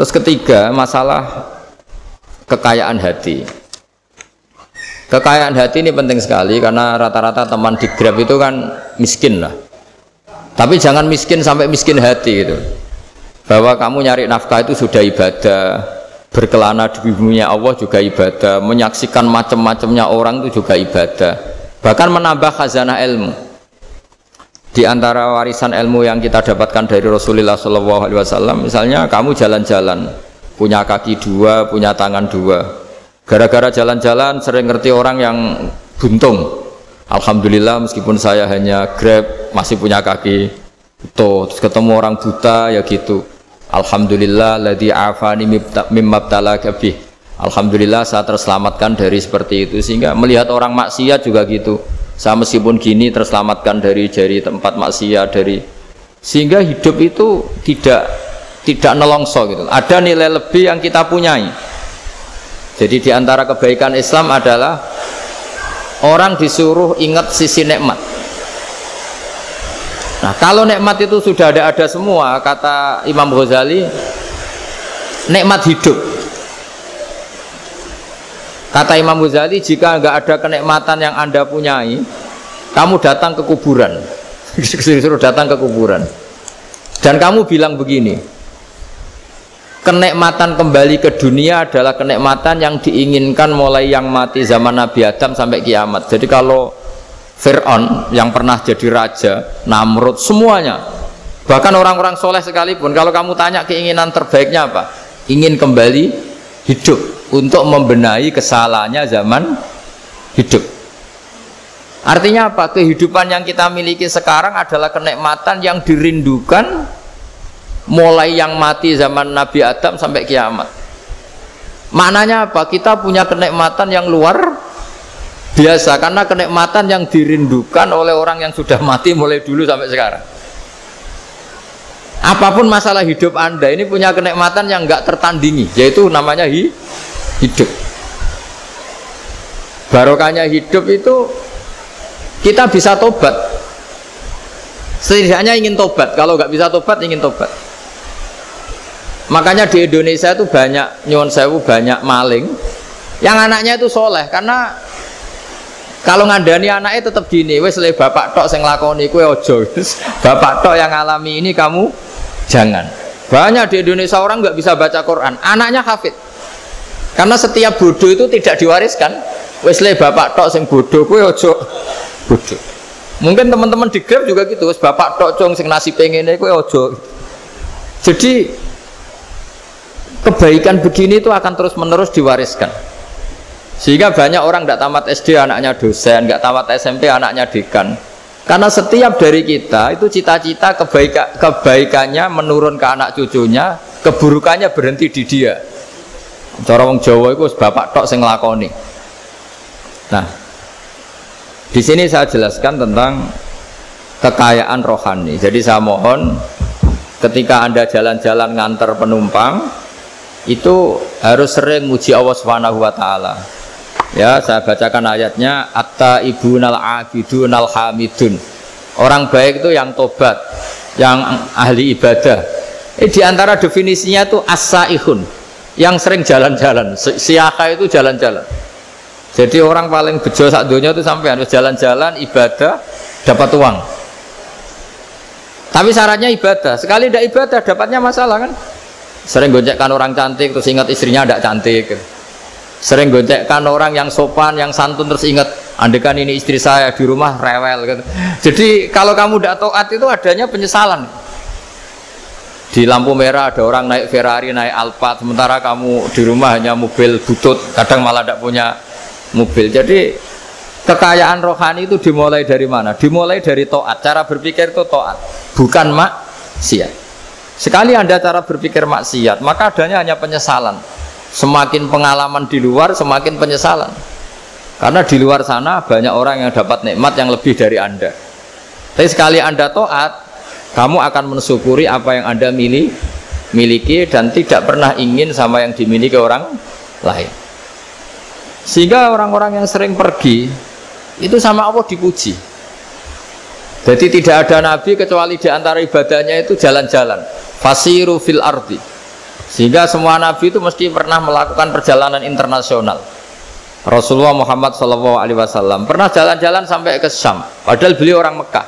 Terus ketiga, masalah kekayaan hati. Kekayaan hati ini penting sekali karena rata-rata teman di Grab itu kan miskin lah. Tapi jangan miskin sampai miskin hati gitu. Bahwa kamu nyari nafkah itu sudah ibadah, berkelana di bumi Allah juga ibadah, menyaksikan macam-macamnya orang itu juga ibadah. Bahkan menambah khazanah ilmu. Di antara warisan ilmu yang kita dapatkan dari Rasulullah SAW, misalnya kamu jalan-jalan, punya kaki dua, punya tangan dua. Gara-gara jalan-jalan sering ngerti orang yang buntung. Alhamdulillah meskipun saya hanya Grab masih punya kaki utuh. Terus ketemu orang buta ya gitu. Alhamdulillah ladzi afani mimma btalaka bih. Alhamdulillah saya terselamatkan dari seperti itu. Sehingga melihat orang maksiat juga gitu. Saya meskipun gini terselamatkan dari tempat maksiat dari. Sehingga hidup itu tidak nelongso gitu. Ada nilai lebih yang kita punyai. Jadi di antara kebaikan Islam adalah orang disuruh ingat sisi nikmat. Nah, kalau nikmat itu sudah ada semua, kata Imam Ghazali, nikmat hidup. Kata Imam Ghazali, jika nggak ada kenikmatan yang Anda punyai, kamu datang ke kuburan. Disuruh datang ke kuburan. Dan kamu bilang begini, kenikmatan kembali ke dunia adalah kenikmatan yang diinginkan mulai yang mati zaman Nabi Adam sampai kiamat. Jadi kalau Fir'aun yang pernah jadi raja, Namrud, semuanya, bahkan orang-orang soleh sekalipun, kalau kamu tanya keinginan terbaiknya apa? Ingin kembali hidup untuk membenahi kesalahannya zaman hidup. Artinya apa? Kehidupan yang kita miliki sekarang adalah kenikmatan yang dirindukan mulai yang mati zaman Nabi Adam sampai kiamat. Maknanya apa? Kita punya kenikmatan yang luar biasa karena kenikmatan yang dirindukan oleh orang yang sudah mati mulai dulu sampai sekarang. Apapun masalah hidup Anda ini punya kenikmatan yang enggak tertandingi, yaitu namanya hidup. Barokahnya hidup itu kita bisa tobat. Setidaknya ingin tobat. Kalau nggak bisa tobat, ingin tobat. Makanya di Indonesia itu banyak nyuwun sewu, banyak maling yang anaknya itu soleh. Karena kalau ngandani anaknya tetap gini, wes le bapak tok sing lakoni kue ojo, bapak tok yang alami ini kamu jangan. Banyak di Indonesia orang nggak bisa baca Quran, anaknya hafid. Karena setiap bodoh itu tidak diwariskan. Wes le bapak tok sing bodoh kue ojo bodoh. Mungkin teman-teman di Grab juga gitu, wes bapak tok cong sing nasi pengen kue ojo. Jadi kebaikan begini itu akan terus-menerus diwariskan. Sehingga banyak orang tidak tamat SD anaknya dosen, nggak tamat SMP anaknya dekan. Karena setiap dari kita itu cita-cita kebaikannya menurun ke anak cucunya, keburukannya berhenti di dia. Cara wong Jawa itu bapak tok sing nglakoni. Nah, di sini saya jelaskan tentang kekayaan rohani. Jadi saya mohon ketika Anda jalan-jalan nganter penumpang itu harus sering muji Allah Subhanahu wa taala. Ya, saya bacakan ayatnya, at-taibunal abidunal hamidun. Orang baik itu yang tobat, yang ahli ibadah. Di antara definisinya itu as-saihun, yang sering jalan-jalan. Siyaka itu jalan-jalan. Jadi orang paling bejo sak donya itu sampai harus jalan-jalan ibadah dapat uang. Tapi syaratnya ibadah. Sekali tidak ibadah dapatnya masalah kan? Sering goncekkan orang cantik terus ingat istrinya tidak cantik. Sering goncekkan orang yang sopan, yang santun terus ingat andekan ini istri saya di rumah rewel gitu. Jadi kalau kamu tidak taat itu adanya penyesalan. Di lampu merah ada orang naik Ferrari, naik Alphard, sementara kamu di rumah hanya mobil butut, kadang malah tidak punya mobil. Jadi kekayaan rohani itu dimulai dari mana? Dimulai dari taat. Cara berpikir itu taat, bukan maksiat. Sekali Anda cara berpikir maksiat, maka adanya hanya penyesalan. Semakin pengalaman di luar, semakin penyesalan. Karena di luar sana banyak orang yang dapat nikmat yang lebih dari Anda. Tapi sekali Anda taat, kamu akan mensyukuri apa yang Anda miliki dan tidak pernah ingin sama yang dimiliki orang lain. Sehingga orang-orang yang sering pergi itu sama Allah dipuji. Jadi tidak ada nabi kecuali di antara ibadahnya itu jalan-jalan. Fasiru fil ardi. Sehingga semua nabi itu mesti pernah melakukan perjalanan internasional. Rasulullah Muhammad SAW pernah jalan-jalan sampai ke Syam, padahal beliau orang Mekah.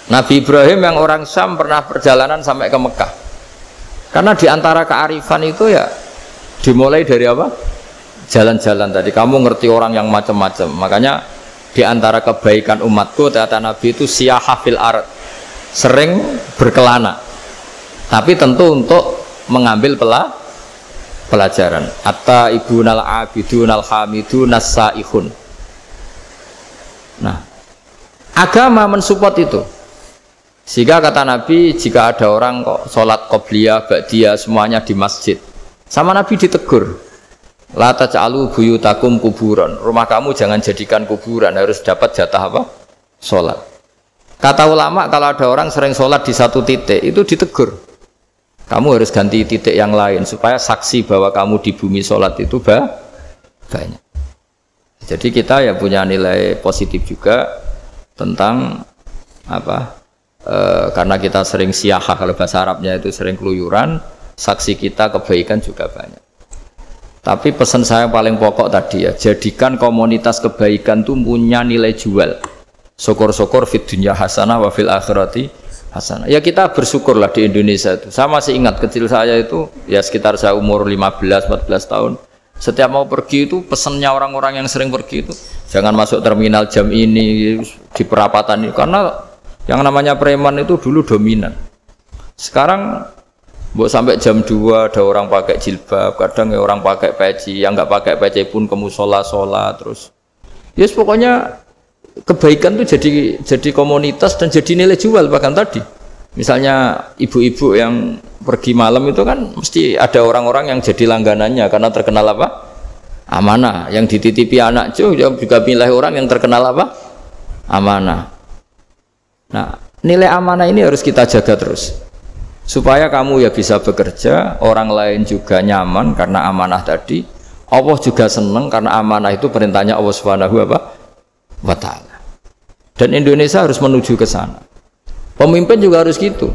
Nabi Ibrahim yang orang Syam pernah perjalanan sampai ke Mekah. Karena diantara kearifan itu ya dimulai dari apa? Jalan-jalan tadi. Kamu ngerti orang yang macam-macam. Makanya diantara kebaikan umatku kata Nabi itu siyahah fil ard, sering berkelana. Tapi tentu untuk mengambil pelajaran. Atta ibunal abidunal hamidun saihun. Nah, agama mensupport itu. Sehingga kata Nabi, jika ada orang kok sholat qobliyah, ba'diyah semuanya di masjid, sama Nabi ditegur, la taj'alu buyutakum kuburan, rumah kamu jangan jadikan kuburan, harus dapat jatah apa? Sholat. Kata ulama, kalau ada orang sering sholat di satu titik, itu ditegur, kamu harus ganti titik yang lain supaya saksi bahwa kamu di bumi sholat itu banyak. Jadi kita ya punya nilai positif juga tentang apa? Karena kita sering siyahah, kalau bahasa Arabnya itu sering keluyuran, saksi kita kebaikan juga banyak. Tapi pesan saya paling pokok tadi ya, jadikan komunitas kebaikan itu punya nilai jual. Syukur-syukur fid dunya hasanah wa fil akhirati hasanah. Ya kita bersyukurlah di Indonesia itu. Saya masih ingat kecil saya itu ya sekitar saya umur 15-14 tahun. Setiap mau pergi itu pesannya orang-orang yang sering pergi itu jangan masuk terminal jam ini di perapatan ini, karena yang namanya preman itu dulu dominan. Sekarang sampai jam 2 ada orang pakai jilbab, kadang ya orang pakai peci, yang nggak pakai peci pun ke musola sholat terus. Yes, pokoknya kebaikan itu jadi komunitas dan jadi nilai jual. Bahkan tadi misalnya ibu-ibu yang pergi malam itu kan mesti ada orang-orang yang jadi langganannya karena terkenal apa? Amanah. Yang dititipi anak juga pilih orang yang terkenal apa? Amanah. Nah, nilai amanah ini harus kita jaga terus supaya kamu ya bisa bekerja, orang lain juga nyaman karena amanah tadi, Allah juga senang karena amanah itu perintahnya Allah Subhanahu wa ta'ala. Dan Indonesia harus menuju ke sana. Pemimpin juga harus gitu.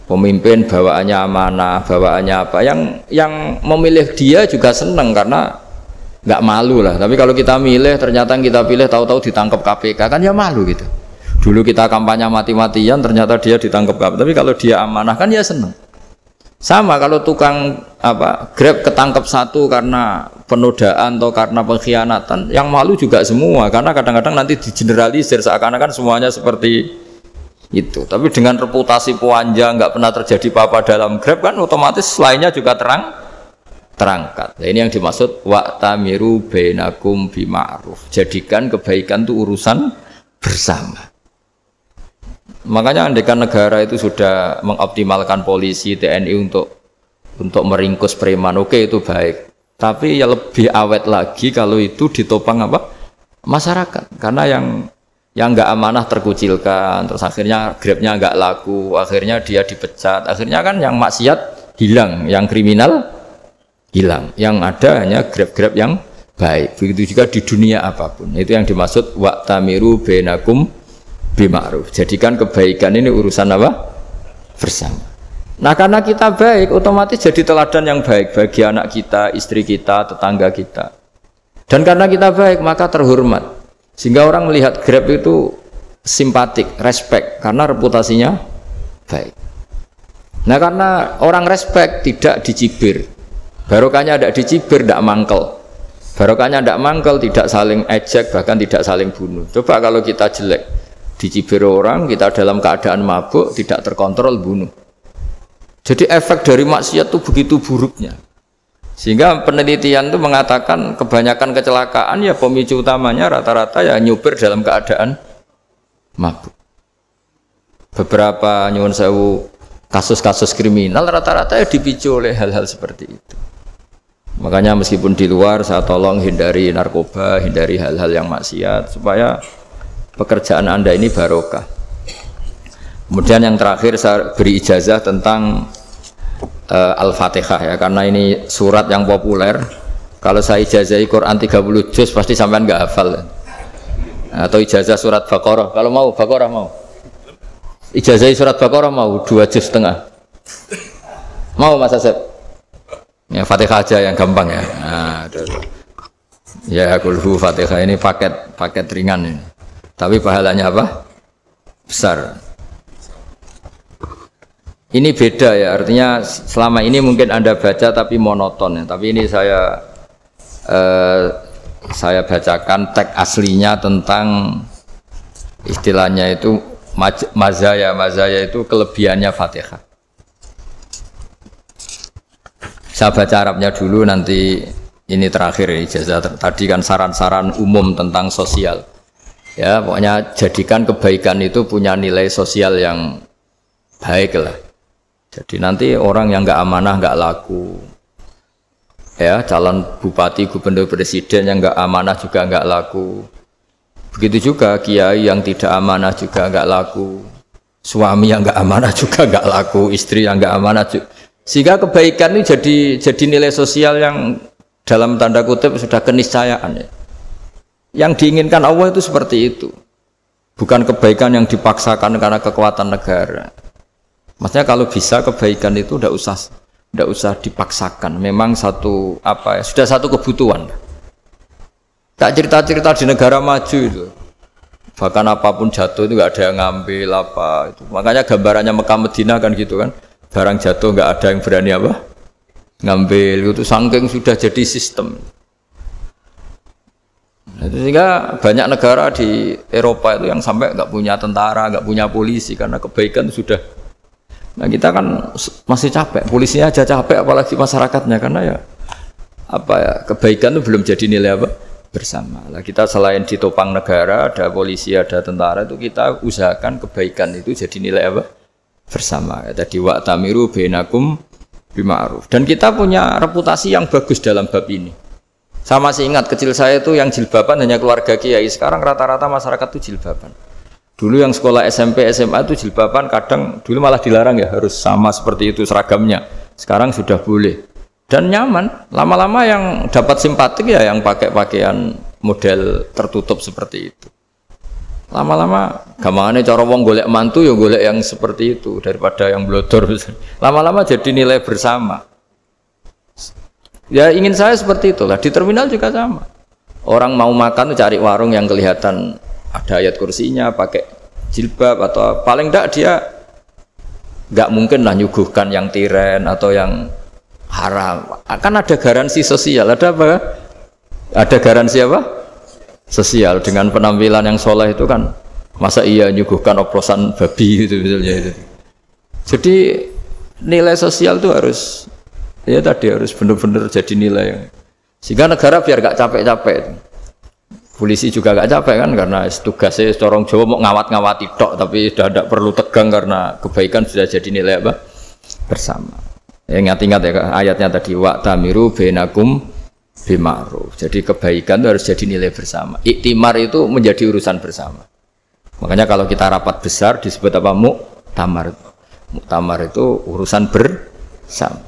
Pemimpin bawaannya amanah, bawaannya apa, yang memilih dia juga senang karena nggak malu lah. Tapi kalau kita milih ternyata kita pilih tahu-tahu ditangkap KPK kan ya malu gitu. Dulu kita kampanye mati-matian, ternyata dia ditangkap KPK. Tapi kalau dia amanah kan ya seneng. Sama kalau tukang Grab ketangkep satu karena penodaan atau karena pengkhianatan, yang malu juga semua. Karena kadang-kadang nanti digeneralisir seakan-akan semuanya seperti itu. Tapi dengan reputasi panjang, nggak pernah terjadi apa-apa dalam Grab kan otomatis lainnya juga terangkat. Nah, ini yang dimaksud wa'tamiru bainakum bima'ruf. Jadikan kebaikan itu urusan bersama. Makanya andaikan negara itu sudah mengoptimalkan polisi, TNI untuk meringkus preman, oke itu baik. Tapi ya lebih awet lagi kalau itu ditopang apa? Masyarakat. Karena yang nggak amanah terkucilkan, terus akhirnya Grabnya nggak laku, akhirnya dia dipecat, akhirnya kan yang maksiat hilang, yang kriminal hilang, yang ada hanya Grab yang baik. Begitu juga di dunia apapun. Itu yang dimaksud wa'tamiru bainakum bima'ruf. Jadikan kebaikan ini urusan apa? Bersama. Nah, karena kita baik, otomatis jadi teladan yang baik bagi anak kita, istri kita, tetangga kita. Dan karena kita baik, maka terhormat. Sehingga orang melihat Grab itu simpatik, respect, karena reputasinya baik. Nah, karena orang respect tidak dicibir. Barokahnya tidak dicibir, tidak mangkel. Barokahnya tidak mangkel, tidak saling ejek, bahkan tidak saling bunuh. Coba kalau kita jelek, dicibir orang, kita dalam keadaan mabuk, tidak terkontrol, bunuh. Jadi efek dari maksiat itu begitu buruknya. Sehingga penelitian itu mengatakan kebanyakan kecelakaan ya pemicu utamanya rata-rata ya nyupir dalam keadaan mabuk. Beberapa nyuwun sewu kasus-kasus kriminal rata-rata ya dipicu oleh hal-hal seperti itu. Makanya meskipun di luar saya tolong hindari narkoba, hindari hal-hal yang maksiat supaya pekerjaan Anda ini barokah. Kemudian yang terakhir saya beri ijazah tentang Al-Fatihah ya, karena ini surat yang populer. Kalau saya ijazahi Quran 30 juz pasti sampean nggak hafal. Atau ijazah surat Baqarah, kalau mau Baqarah mau. Ijazahi surat Baqarah mau 2 juz setengah. Mau Mas Asep? Ya Fatihah aja yang gampang ya. Nah, ya kulhu Fatihah ini paket ringan ini. Tapi pahalanya apa? Besar. Ini beda ya, artinya selama ini mungkin Anda baca tapi monoton ya. Tapi ini saya bacakan teks aslinya tentang istilahnya itu mazaya itu kelebihannya Fatihah. Saya baca Arabnya dulu, nanti ini terakhir ijazah. Tadi kan saran-saran umum tentang sosial. Ya, pokoknya jadikan kebaikan itu punya nilai sosial yang baik lah. Jadi nanti orang yang nggak amanah nggak laku. Ya, calon bupati, gubernur, presiden yang nggak amanah juga nggak laku. Begitu juga kiai yang tidak amanah juga nggak laku. Suami yang nggak amanah juga nggak laku. Istri yang nggak amanah juga. Sehingga kebaikan ini jadi nilai sosial yang dalam tanda kutip sudah keniscayaan ya. Yang diinginkan Allah itu seperti itu. Bukan kebaikan yang dipaksakan karena kekuatan negara. Maksudnya kalau bisa kebaikan itu tidak usah dipaksakan. Memang sudah satu kebutuhan. Tak cerita-cerita di negara maju itu. Bahkan apapun jatuh itu nggak ada yang ngambil apa itu. Makanya gambarannya Mekah Medina kan gitu kan. Barang jatuh nggak ada yang berani apa ngambil, itu saking sudah jadi sistem. Sehingga banyak negara di Eropa itu yang sampai nggak punya tentara, nggak punya polisi karena kebaikan sudah. Nah kita kan masih capek, polisinya aja capek apalagi masyarakatnya, karena ya kebaikan itu belum jadi nilai apa bersama. Nah, kita selain ditopang negara, ada polisi, ada tentara, itu kita usahakan kebaikan itu jadi nilai apa bersama. Tadi wa'tamiru bainakum bima'ruf. Dan kita punya reputasi yang bagus dalam bab ini. Saya masih ingat kecil saya itu yang jilbaban hanya keluarga kiai. Sekarang rata-rata masyarakat itu jilbaban. Dulu yang sekolah SMP, SMA itu jilbaban kadang dulu malah dilarang ya, harus sama seperti itu seragamnya. Sekarang sudah boleh. Dan nyaman. Lama-lama yang dapat simpatik ya yang pakai pakaian model tertutup seperti itu. Lama-lama gampangane cara wong golek mantu ya golek yang seperti itu daripada yang blodor. Lama-lama jadi nilai bersama. Ya ingin saya seperti itulah. Di terminal juga sama. Orang mau makan tuh cari warung yang kelihatan ada ayat kursinya, pakai jilbab, atau paling enggak dia enggak mungkin lah nyuguhkan yang tiren atau yang haram. Akan ada garansi sosial. Ada apa? Ada garansi apa? Sosial. Dengan penampilan yang soleh itu kan masa iya nyuguhkan oplosan babi gitu misalnya itu. Jadi nilai sosial itu harus harus benar-benar jadi nilai sehingga negara biar gak capek-capek. Polisi juga gak capek kan karena tugasnya corong Jawa mau ngawat-ngawati tok, tapi sudah tidak perlu tegang karena kebaikan sudah jadi nilai apa bersama. Ingat-ingat ya ayatnya tadi wa'tamiru bainakum bima'ruf. Jadi kebaikan itu harus jadi nilai bersama. Iktimar itu menjadi urusan bersama. Makanya kalau kita rapat besar disebut apa? Muktamar. Muktamar itu urusan bersama.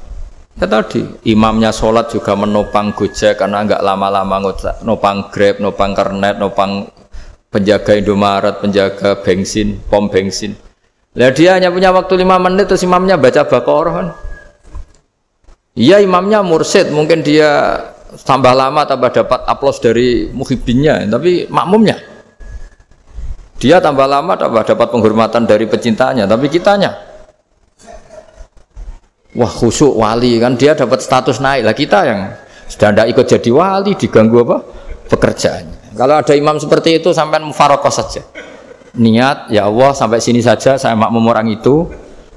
Ya tadi imamnya sholat juga menopang Gojek karena enggak lama-lama nopang Grab, nopang Kernet, nopang penjaga Indomaret, penjaga bensin, pom bensin. Lah dia hanya punya waktu 5 menit terus imamnya baca Baqarah kan. Iya imamnya mursyid, mungkin dia tambah lama tambah dapat aplaus dari muhibbinnya, tapi makmumnya dia tambah lama tambah dapat penghormatan dari pecintanya, tapi kitanya wah khusyuk wali kan, dia dapat status naik lah, kita yang sudah tidak ikut jadi wali diganggu apa pekerjaannya. Kalau ada imam seperti itu sampai mufaroqah saja, niat ya Allah sampai sini saja saya makmum orang itu,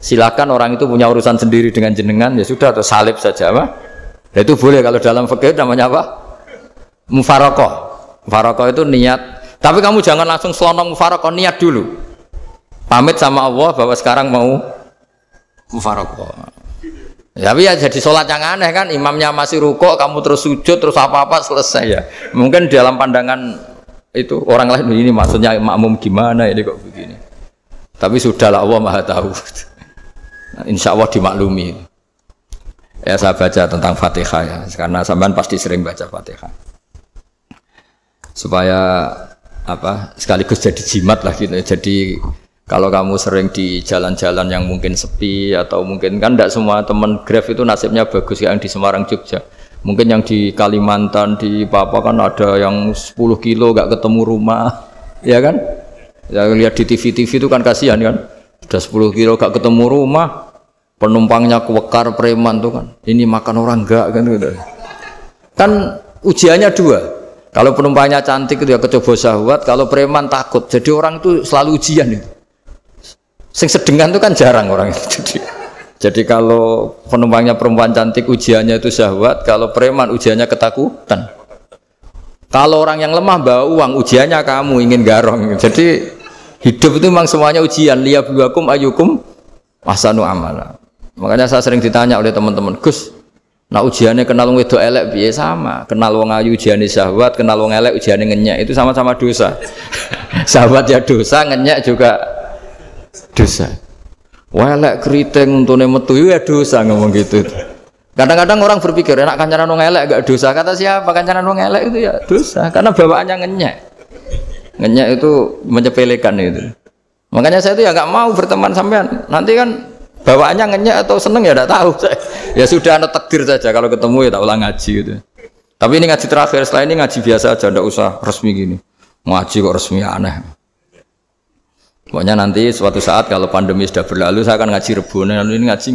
silakan orang itu punya urusan sendiri dengan jenengan ya sudah, atau salib saja apa. Nah, itu boleh kalau dalam fikih namanya apa? Mufaroqah. Mufaroqah itu niat. Tapi kamu jangan langsung selonong mufaroqah, niat dulu. Pamit sama Allah bahwa sekarang mau mufaroqah. Tapi ya jadi sholat yang aneh kan, imamnya masih rukuk, kamu terus sujud, terus apa-apa selesai ya. Mungkin dalam pandangan itu orang lain ini maksudnya makmum gimana ini kok begini. Tapi sudahlah Allah Maha tahu. Insya Allah dimaklumi. Ya saya baca tentang Fatihah ya, karena sampean pasti sering baca Fatihah. Supaya apa sekaligus jadi jimat lah gitu. Jadi Kalau kamu sering di jalan-jalan yang mungkin sepi atau mungkin kan tidak semua teman Grab itu nasibnya bagus yang di Semarang Jogja. Mungkin yang di Kalimantan di Papua kan ada yang 10 kilo gak ketemu rumah, ya kan? Ya, lihat di TV-TV itu kan kasihan kan. Sudah 10 kilo gak ketemu rumah, penumpangnya kuwekar preman tuh kan. Ini makan orang enggak kan gitu. Kan ujiannya dua. Kalau penumpangnya cantik itu ya kecoba syahwat, kalau preman takut. Jadi orang itu selalu ujian itu. Sing sedengan itu kan jarang orang itu. Jadi kalau penumpangnya perempuan cantik ujiannya itu syahwat, kalau preman ujiannya ketakutan. Kalau orang yang lemah bawa uang ujiannya kamu ingin garong. Jadi hidup itu memang semuanya ujian. Liyabluwakum ayyukum ahsanu amala. Makanya saya sering ditanya oleh teman-teman, Gus, nah ujiannya kenal wong wedok elek piye sama? Kenal wong ayu ujiannya syahwat, kenal wong elek ujiannya ngenyek, itu sama-sama dosa. Syahwat ya dosa, ngenyek juga dosa. Wah elek keriting untune metu ya dosa ngomong gitu. Kadang-kadang orang berpikir enak kancanan wong elek gak dosa. Kata siapa kancanan wong elek itu ya dosa karena bawaannya ngenyek. Ngenyek itu menyepelekan itu. Makanya saya itu ya nggak mau berteman sampean. Nanti kan bawaannya ngenyek atau seneng ya tidak tahu. Ya sudah ada takdir saja kalau ketemu ya tak ulang ngaji gitu. Tapi ini ngaji terakhir, setelah ini ngaji biasa aja, tidak usah resmi gini. Ngaji kok resmi aneh. Pokoknya nanti suatu saat kalau pandemi sudah berlalu saya akan ngaji Rebone. Ini ngaji.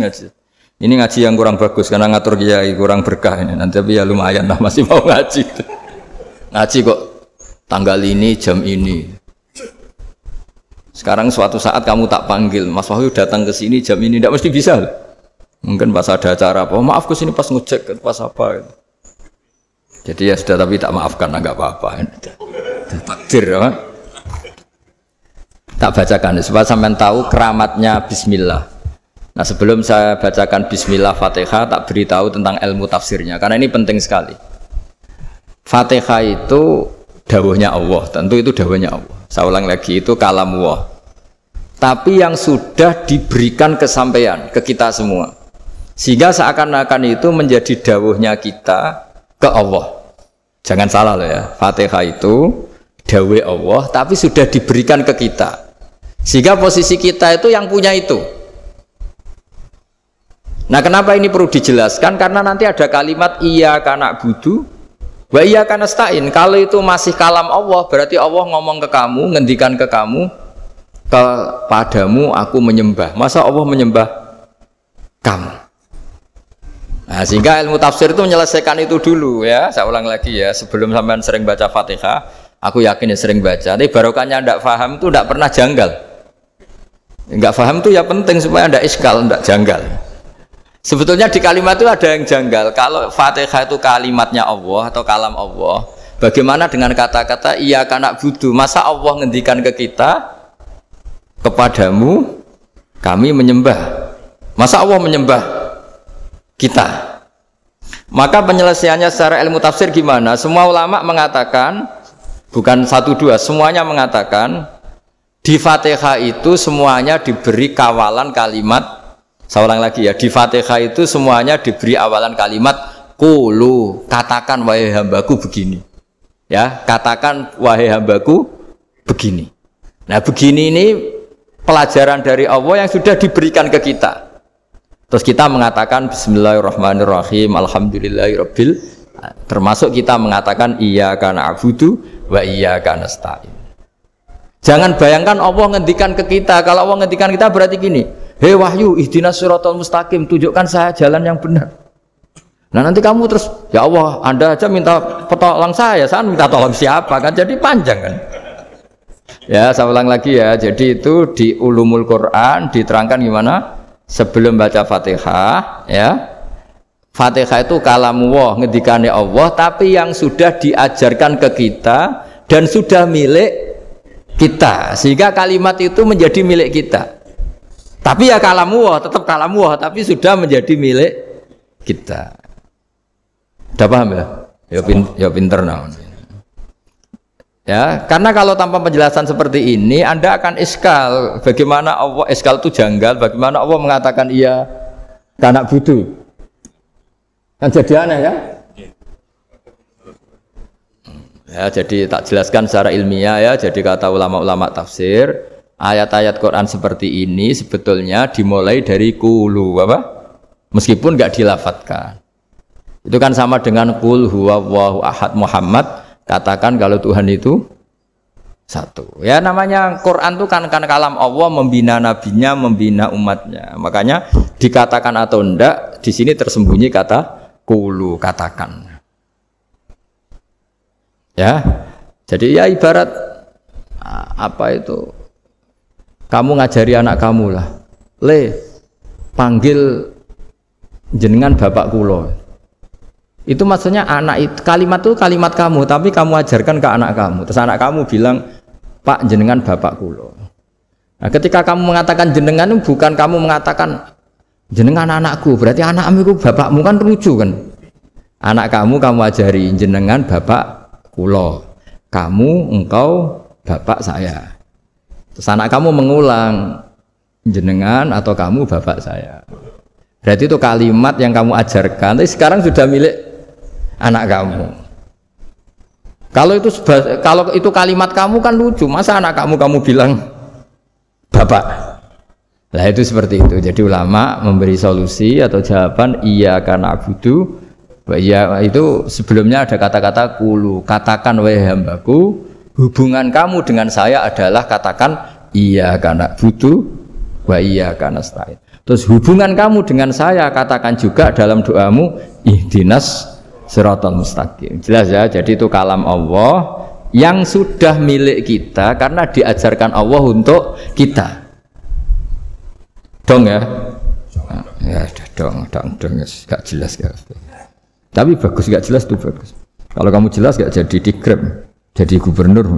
Ini ngaji yang kurang bagus karena ngatur kiai kurang berkah ini. Nanti tapi ya lumayan lah masih mau ngaji. Ngaji kok tanggal ini jam ini. Sekarang suatu saat kamu tak panggil, Mas Wahyu datang ke sini jam ini, tidak mesti bisa. Mungkin pas ada acara apa, maaf ke sini pas ngecek, pas apa. Gitu. Jadi ya sudah tapi tak maafkan, enggak apa-apa. Takdir, ya. Tak bacakan supaya sampean tahu keramatnya Bismillah. Nah sebelum saya bacakan Bismillah Fatihah, tak beritahu tentang ilmu tafsirnya, karena ini penting sekali. Fatihah itu dawuhnya Allah, tentu itu dawuhnya Allah. Saya ulang lagi, itu kalam Allah. Tapi yang sudah diberikan kesampaian ke kita semua, sehingga seakan-akan itu menjadi dawuhnya kita ke Allah. Jangan salah loh ya, Fatihah itu dawuh Allah, tapi sudah diberikan ke kita, sehingga posisi kita itu yang punya itu. Nah kenapa ini perlu dijelaskan? Karena nanti ada kalimat iyyaka na'budu wa iyyaka nasta'in. Kalau itu masih kalam Allah, berarti Allah ngomong ke kamu, ngendikan ke kamu, kepadamu aku menyembah. Masa Allah menyembah kamu? Nah, sehingga ilmu tafsir itu menyelesaikan itu dulu ya. Saya ulang lagi ya, sebelum sampean sering baca Fatihah, aku yakin ya sering baca. Tapi barokahnya tidak paham itu tidak pernah janggal. Enggak paham itu ya penting supaya tidak iskal, tidak janggal. Sebetulnya di kalimat itu ada yang janggal. Kalau Fatihah itu kalimatnya Allah atau kalam Allah, bagaimana dengan kata-kata iyyaka na'budu? Masa Allah ngendikan ke kita, kepadamu kami menyembah? Masa Allah menyembah kita? Maka penyelesaiannya secara ilmu tafsir gimana? Semua ulama mengatakan, bukan satu dua, semuanya mengatakan di Fatihah itu semuanya diberi kawalan kalimat. Saya ulang lagi ya, di Fatihah itu semuanya diberi awalan kalimat qulu, katakan wahai hambaku begini. Ya, katakan wahai hambaku begini. Nah, begini ini pelajaran dari Allah yang sudah diberikan ke kita. Terus kita mengatakan bismillahirrahmanirrahim, alhamdulillahirabbil, termasuk kita mengatakan iyyaka na'budu wa iyyaka nasta'in. Jangan bayangkan Allah ngendikan ke kita. Kalau Allah ngendikan kita berarti gini, hei wahyu ihdinas siratal mustaqim, tunjukkan saya jalan yang benar. Nah nanti kamu terus, ya Allah Anda aja minta tolong saya minta tolong siapa kan, jadi panjang kan. Ya saya ulang lagi ya, jadi itu di ulumul Quran diterangkan gimana sebelum baca Fatihah ya. Fatihah itu kalamullah, ngendikane Allah, tapi yang sudah diajarkan ke kita dan sudah milik kita, sehingga kalimat itu menjadi milik kita. Tapi ya kalamullah, tetap kalamullah, tapi sudah menjadi milik kita. Udah paham ya? Ya pinter nah. Ya, karena kalau tanpa penjelasan seperti ini, Anda akan iskal. Bagaimana Allah, iskal itu janggal, bagaimana Allah mengatakan iya karena butuh. Kan jadi aneh kan? Ya, jadi tak jelaskan secara ilmiah ya. Jadi kata ulama-ulama tafsir, ayat-ayat Quran seperti ini sebetulnya dimulai dari qulu apa? Meskipun enggak dilafatkan. Itu kan sama dengan qul huwallahu ahad Muhammad, katakan kalau Tuhan itu satu. Ya namanya Quran itu kan kalam Allah, membina nabinya, membina umatnya. Makanya dikatakan atau enggak, di sini tersembunyi kata qulu, katakan. Ya. Jadi ya ibarat apa itu? Kamu ngajari anak kamu lah. Le, panggil jenengan bapak kula. Itu maksudnya anak itu, kalimat itu kalimat kamu, tapi kamu ajarkan ke anak kamu. Terus anak kamu bilang, Pak jenengan bapak kula. Nah, ketika kamu mengatakan jenengan, bukan kamu mengatakan jenengan anakku, berarti anakmu itu bapakmu, kan lucu kan? Anak kamu ajari jenengan bapak kula. Kamu, engkau, bapak saya. Terus anak kamu mengulang jenengan atau kamu bapak saya. Berarti itu kalimat yang kamu ajarkan, tapi sekarang sudah milik anak kamu. Kalau itu kalimat kamu kan lucu, masa anak kamu bilang bapak. Nah itu seperti itu. Jadi ulama memberi solusi atau jawaban iyyaka na'budu wa iya, itu sebelumnya ada kata-kata qulu, katakan wahai hambaku, hubungan kamu dengan saya adalah katakan iyyaka na'budu wa iyyaka nasta'in. Terus hubungan kamu dengan saya katakan juga dalam doamu ihdinas siratal mustaqim. Jelas ya, jadi itu kalam Allah yang sudah milik kita karena diajarkan Allah untuk kita. Dong ya? Ya dong, gak jelas ya. Tapi bagus, gak jelas tuh bagus. Kalau kamu jelas gak jadi di Grab, jadi gubernur.